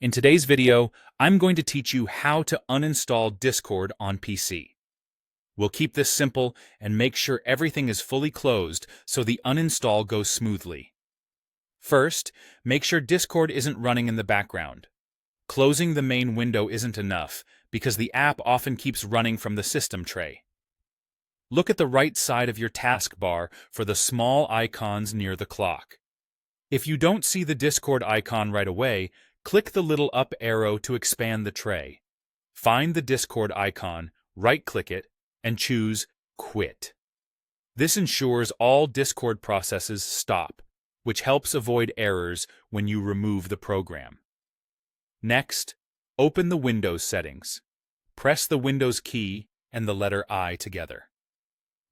In today's video, I'm going to teach you how to uninstall Discord on PC. We'll keep this simple and make sure everything is fully closed so the uninstall goes smoothly. First, make sure Discord isn't running in the background. Closing the main window isn't enough because the app often keeps running from the system tray. Look at the right side of your taskbar for the small icons near the clock. If you don't see the Discord icon right away, click the little up arrow to expand the tray. Find the Discord icon, right-click it, and choose Quit. This ensures all Discord processes stop, which helps avoid errors when you remove the program. Next, open the Windows settings. Press the Windows key and the letter I together.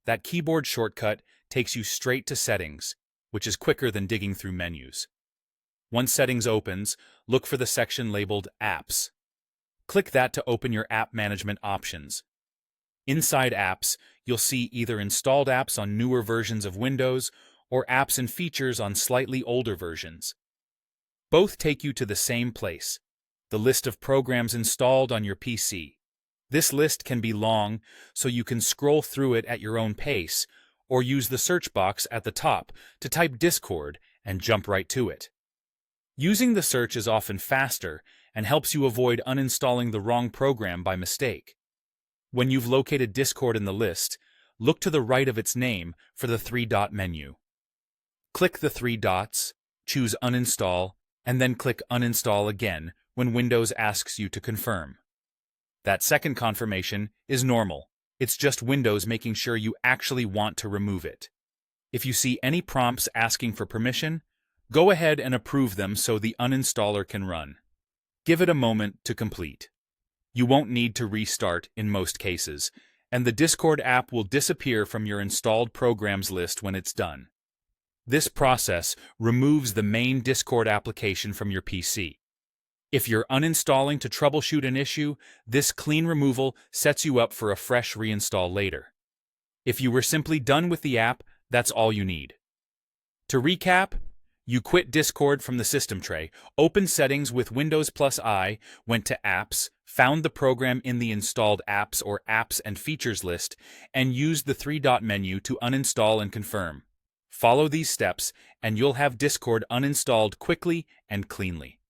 That keyboard shortcut takes you straight to Settings, which is quicker than digging through menus. Once Settings opens, look for the section labeled Apps. Click that to open your app management options. Inside Apps, you'll see either installed apps on newer versions of Windows or apps and features on slightly older versions. Both take you to the same place, the list of programs installed on your PC. This list can be long, so you can scroll through it at your own pace, or use the search box at the top to type Discord and jump right to it. Using the search is often faster and helps you avoid uninstalling the wrong program by mistake. When you've located Discord in the list, look to the right of its name for the three-dot menu. Click the three dots, choose Uninstall, and then click Uninstall again when Windows asks you to confirm. That second confirmation is normal. It's just Windows making sure you actually want to remove it. If you see any prompts asking for permission, go ahead and approve them so the uninstaller can run. Give it a moment to complete. You won't need to restart in most cases, and the Discord app will disappear from your installed programs list when it's done. This process removes the main Discord application from your PC. If you're uninstalling to troubleshoot an issue, this clean removal sets you up for a fresh reinstall later. If you were simply done with the app, that's all you need. To recap, you quit Discord from the system tray, opened Settings with Windows plus I, went to Apps, found the program in the installed apps or apps and features list, and used the three-dot menu to uninstall and confirm. Follow these steps, and you'll have Discord uninstalled quickly and cleanly.